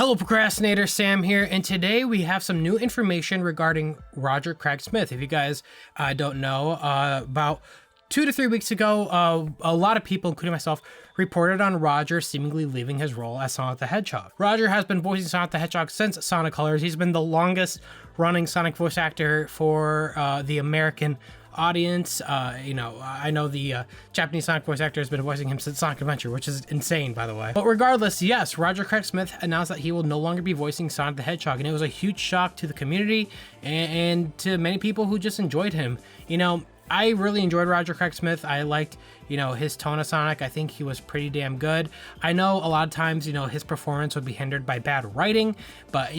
Hello Procrastinator, Sam here, and today we have some new information regarding Roger Craig Smith. If you guys don't know, about 2 to 3 weeks ago, a lot of people, including myself, reported on Roger seemingly leaving his role as Sonic the Hedgehog. Roger has been voicing Sonic the Hedgehog since Sonic Colors. He's been the longest running Sonic voice actor for the American audience. I know the Japanese Sonic voice actor has been voicing him since Sonic Adventure, which is insane, by the way. But regardless, yes, Roger Craig Smith announced that he will no longer be voicing Sonic the Hedgehog, and it was a huge shock to the community and to many people who just enjoyed him. I really enjoyed Roger Craig Smith. I liked, his tone of Sonic. I think he was pretty damn good. I know a lot of times, his performance would be hindered by bad writing, but,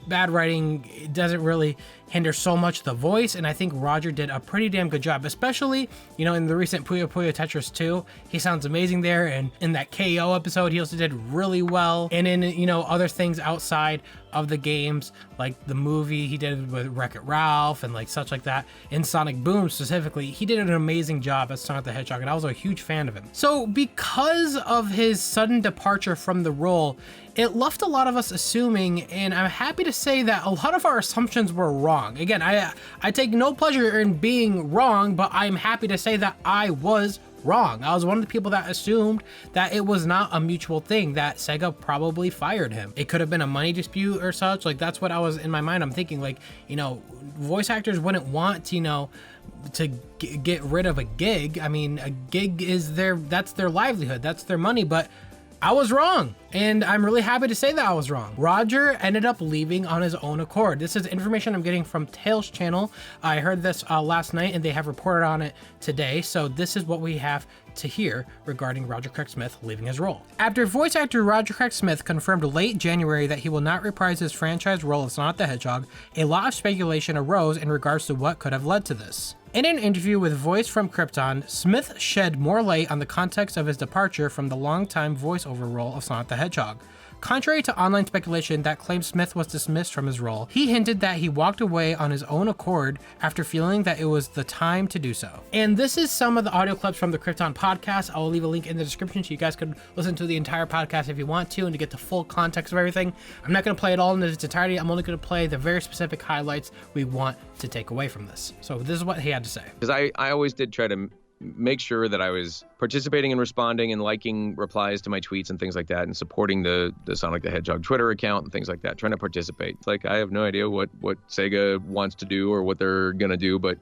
bad writing doesn't really hinder so much the voice, and I think Roger did a pretty damn good job, especially, in the recent Puyo Puyo Tetris 2. He sounds amazing there, and in that KO episode, he also did really well, and in, other things outside of the games, like the movie he did with Wreck-It Ralph and like such like that, in Sonic Boom specifically, he did an amazing job as Sonic the Hedgehog, and I was a huge fan of him. So because of his sudden departure from the role, it left a lot of us assuming, and I'm happy to say that a lot of our assumptions were wrong. Again, I take no pleasure in being wrong, but I'm happy to say that I was wrong. I was one of the people that assumed that it was not a mutual thing, that Sega probably fired him. It could have been a money dispute or such. Like, that's what I was in my mind. I'm thinking, like, voice actors wouldn't want to get rid of a gig. I mean, a gig is that's their livelihood, that's their money, but I was wrong, and I'm really happy to say that I was wrong. Roger ended up leaving on his own accord. This is information I'm getting from Tails channel. I heard this last night, and they have reported on it today, so this is what we have to hear regarding Roger Craig Smith leaving his role. After voice actor Roger Craig Smith confirmed late January that he will not reprise his franchise role as Sonic the Hedgehog, a lot of speculation arose in regards to what could have led to this. In an interview with Voice from Krypton, Smith shed more light on the context of his departure from the longtime voiceover role of Sonic the Hedgehog. Contrary to online speculation that claims Smith was dismissed from his role, he hinted that he walked away on his own accord after feeling that it was the time to do so. And this is some of the audio clips from the Krypton podcast. I will leave a link in the description so you guys could listen to the entire podcast if you want to and to get the full context of everything. I'm not going to play it all in its entirety. I'm only going to play the very specific highlights we want to take away from this. So this is what he had to say. Because I always did try to make sure that I was participating and responding and liking replies to my tweets and things like that, and supporting the Sonic the Hedgehog Twitter account and things like that, trying to participate. Like, I have no idea what Sega wants to do or what they're going to do, but,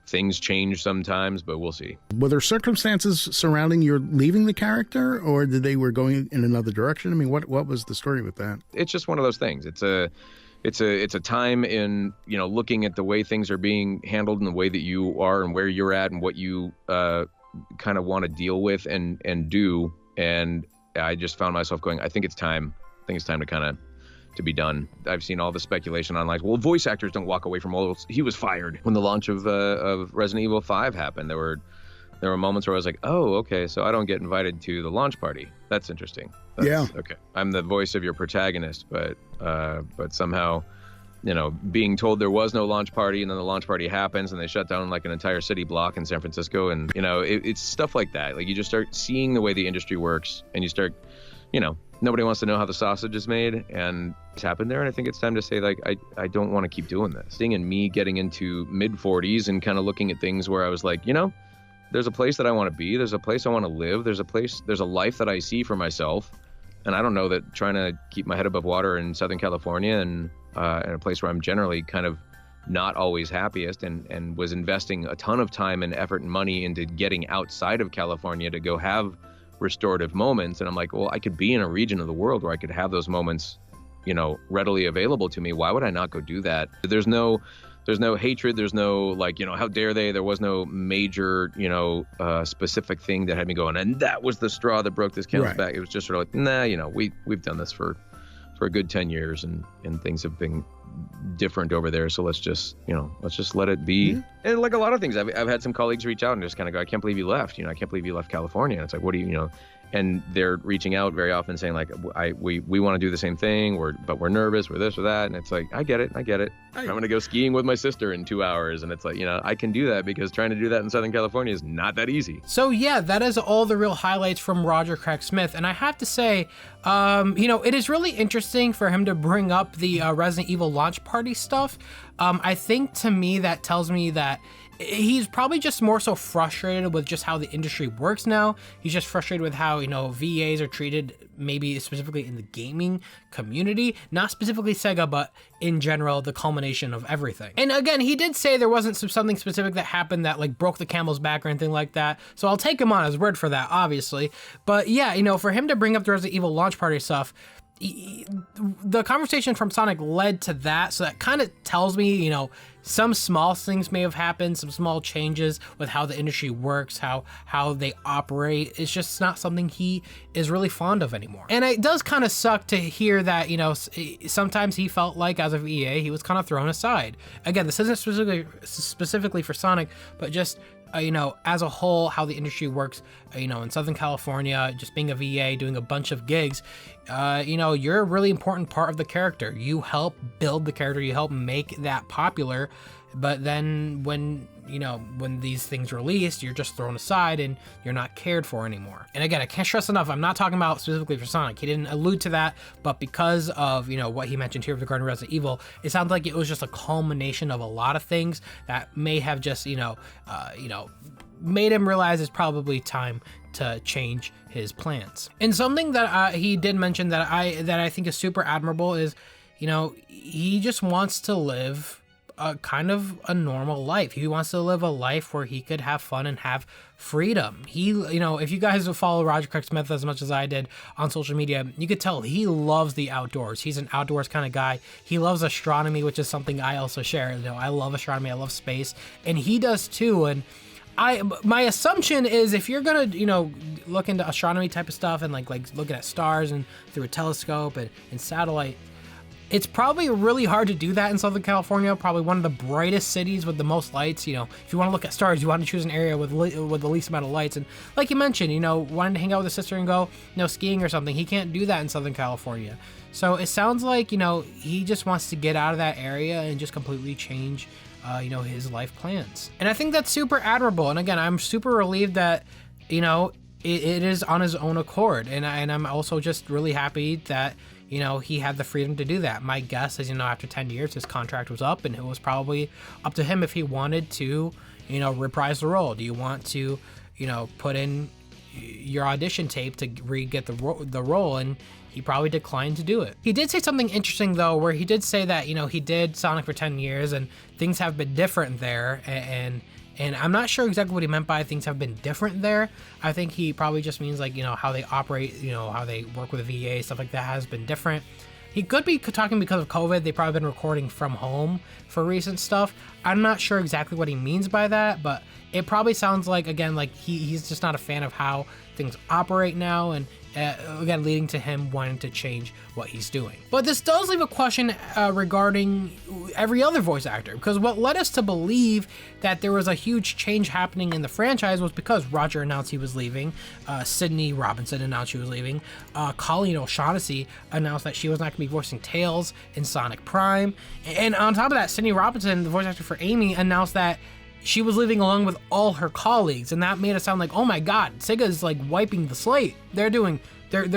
things change sometimes, but we'll see. Were there circumstances surrounding your leaving the character, or they were going in another direction? I mean, what was the story with that? It's just one of those things. It's a time in, looking at the way things are being handled and the way that you are and where you're at and what you kind of want to deal with and do. And I just found myself going, I think it's time. I think it's time to be done. I've seen all the speculation online. Well, voice actors don't walk away from roles. He was fired when the launch of Resident Evil 5 happened. There were moments where I was like, oh, okay, so I don't get invited to the launch party. That's interesting. Yeah. Okay. I'm the voice of your protagonist, but somehow, being told there was no launch party, and then the launch party happens and they shut down like an entire city block in San Francisco. And, it's stuff like that. Like, you just start seeing the way the industry works, and you start, nobody wants to know how the sausage is made, and it's happened there. And I think it's time to say, like, I don't want to keep doing this. And me getting into mid 40s and kind of looking at things where I was like, there's a place that I want to be. There's a place I want to live. There's a life that I see for myself. And I don't know that trying to keep my head above water in Southern California and in a place where I'm generally kind of not always happiest, and was investing a ton of time and effort and money into getting outside of California to go have restorative moments. And I'm like, well, I could be in a region of the world where I could have those moments, readily available to me. Why would I not go do that? There's no hatred. There's no, like, how dare they? There was no major, specific thing that had me going, and that was the straw that broke this camel's back. It was just sort of like, nah, we've done this for a good 10 years and things have been different over there. So let's just let it be. And like a lot of things, I've had some colleagues reach out and just kind of go, I can't believe you left. I can't believe you left California. And it's like, what do you? And they're reaching out very often saying like, we want to do the same thing, but we're nervous, we're this or that. And it's like, I get it. I'm going to go skiing with my sister in 2 hours. And it's like, I can do that because trying to do that in Southern California is not that easy. So yeah, that is all the real highlights from Roger Craig Smith. And I have to say, it is really interesting for him to bring up the Resident Evil launch party stuff. I think to me, that tells me that he's probably just more so frustrated with just how the industry works now. He's just frustrated with how, VAs are treated, maybe specifically in the gaming community, not specifically Sega, but in general, the culmination of everything. And again, he did say there wasn't something specific that happened that like broke the camel's back or anything like that. So I'll take him on his word for that, obviously. But yeah, for him to bring up the Resident Evil launch party stuff, the conversation from Sonic led to that, so that kind of tells me, some small things may have happened, some small changes with how the industry works, how they operate. It's just not something he is really fond of anymore. And it does kind of suck to hear that, sometimes he felt like as of EA, he was kind of thrown aside. Again, this isn't specifically for Sonic, but just as a whole, how the industry works, in Southern California, just being a VA, doing a bunch of gigs, you're a really important part of the character. You help build the character, you help make that popular, but then when these things released, you're just thrown aside and you're not cared for anymore. And again, I can't stress enough, I'm not talking about specifically for Sonic. He didn't allude to that, but because of, what he mentioned here regarding Resident Evil, it sounds like it was just a culmination of a lot of things that may have just, made him realize it's probably time to change his plans. And something that he did mention that I think is super admirable is, he just wants to live kind of a normal life. He wants to live a life where he could have fun and have freedom. He, if you guys follow Roger Craig Smith as much as I did on social media, you could tell he loves the outdoors. He's an outdoors kind of guy. He loves astronomy, which is something I also share. I love astronomy. I love space, and he does too. And my assumption is if you're gonna, look into astronomy type of stuff and like looking at stars and through a telescope and satellite, it's probably really hard to do that in Southern California, probably one of the brightest cities with the most lights. If you want to look at stars, you want to choose an area with the least amount of lights. And like you mentioned, wanting to hang out with his sister and go, skiing or something, he can't do that in Southern California. So it sounds like, he just wants to get out of that area and just completely change, his life plans. And I think that's super admirable. And again, I'm super relieved that, it is on his own accord. And I'm also just really happy that, he had the freedom to do that. My guess is, after 10 years, his contract was up, and it was probably up to him if he wanted to, reprise the role. Do you want to, put in your audition tape to re-get the role? And he probably declined to do it. He did say something interesting, though, where he did say that, he did Sonic for 10 years, and things have been different there, and I'm not sure exactly what he meant by things have been different there. I think he probably just means like, how they operate, how they work with VA, stuff like that has been different. He could be talking because of COVID. They've probably been recording from home for recent stuff. I'm not sure exactly what he means by that, but it probably sounds like, again, like he's just not a fan of how things operate now, and again, leading to him wanting to change what he's doing. But this does leave a question regarding every other voice actor, because what led us to believe that there was a huge change happening in the franchise was because Roger announced he was leaving, Sydney Robinson announced she was leaving, Colleen O'Shaughnessy announced that she was not going to be voicing Tails in Sonic Prime, and on top of that, Sydney Robinson, the voice actor for Amy, announced that she was leaving along with all her colleagues, and that made it sound like, oh my god, Sega's like wiping the slate. They're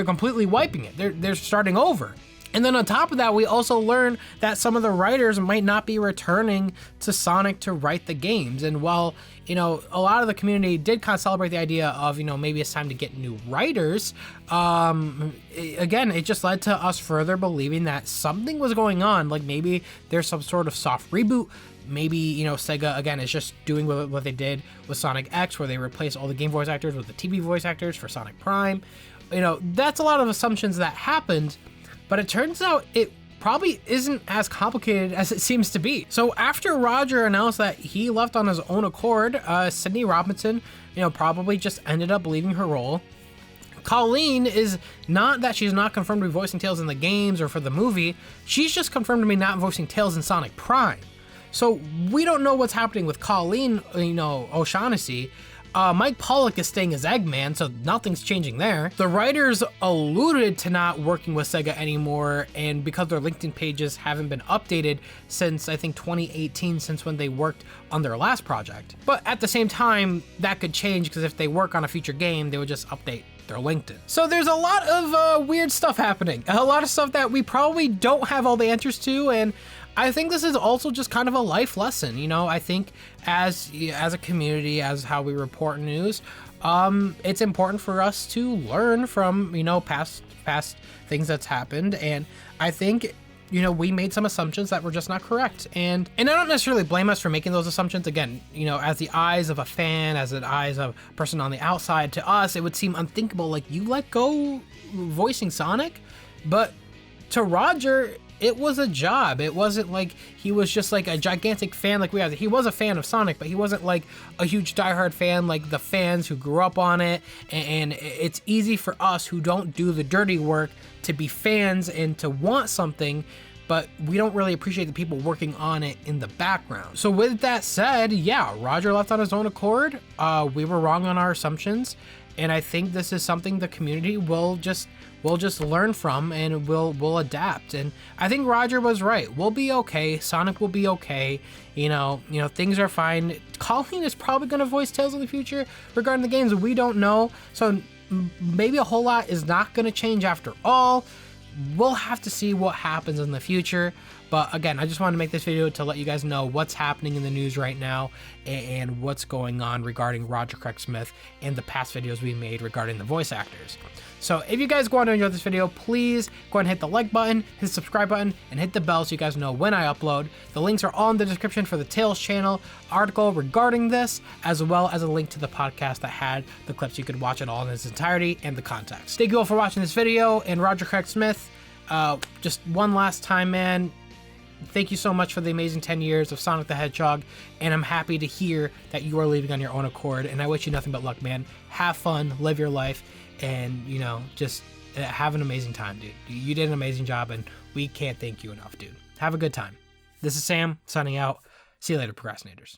completely wiping it. They're starting over. And then on top of that, we also learned that some of the writers might not be returning to Sonic to write the games. And while, a lot of the community did kind of celebrate the idea of, maybe it's time to get new writers, again, it just led to us further believing that something was going on. Like maybe there's some sort of soft reboot. Maybe, Sega, again, is just doing what they did with Sonic X, where they replaced all the game voice actors with the TV voice actors for Sonic Prime. That's a lot of assumptions that happened, but it turns out it probably isn't as complicated as it seems to be. So after Roger announced that he left on his own accord, Sydney Robinson, probably just ended up leaving her role. Colleen is not that she's not confirmed to be voicing Tails in the games or for the movie, she's just confirmed to be not voicing Tails in Sonic Prime. So we don't know what's happening with Colleen, O'Shaughnessy. Mike Pollock is staying as Eggman, so nothing's changing there. The writers alluded to not working with Sega anymore, and because their LinkedIn pages haven't been updated since, I think, 2018, since when they worked on their last project. But at the same time, that could change, because if they work on a future game, they would just update their LinkedIn. So there's a lot of weird stuff happening. A lot of stuff that we probably don't have all the answers to, and I think this is also just kind of a life lesson. I think as a community, as how we report news, it's important for us to learn from, past things that's happened. And I think, we made some assumptions that were just not correct. And I don't necessarily blame us for making those assumptions. Again, as the eyes of a fan, as the eyes of a person on the outside, to us, it would seem unthinkable. Like, you let go voicing Sonic, but to Roger, it was a job. It wasn't like he was just like a gigantic fan like we are. He was a fan of Sonic, but he wasn't like a huge diehard fan like the fans who grew up on it. And it's easy for us who don't do the dirty work to be fans and to want something, but we don't really appreciate the people working on it in the background. So with that said, yeah, Roger left on his own accord. We were wrong on our assumptions. And I think this is something the community will just learn from, and we'll adapt. And I think Roger was right. We'll be okay. Sonic will be okay. Things are fine. Colleen is probably going to voice Tails in the future regarding the games. We don't know. So maybe a whole lot is not going to change after all. We'll have to see what happens in the future. But again, I just wanted to make this video to let you guys know what's happening in the news right now and what's going on regarding Roger Craig Smith and the past videos we made regarding the voice actors. So if you guys go on to enjoy this video, please go ahead and hit the like button, hit the subscribe button, and hit the bell so you guys know when I upload. The links are all in the description for the Tails channel, article regarding this, as well as a link to the podcast that had the clips. You could watch it all in its entirety and the context. Thank you all for watching this video, and Roger Craig Smith, just one last time, man. Thank you so much for the amazing 10 years of Sonic the Hedgehog, and I'm happy to hear that you are leaving on your own accord, and I wish you nothing but luck, man. Have fun, live your life, and, just have an amazing time, dude. You did an amazing job, and we can't thank you enough, dude. Have a good time. This is Sam, signing out. See you later, Procrastinators.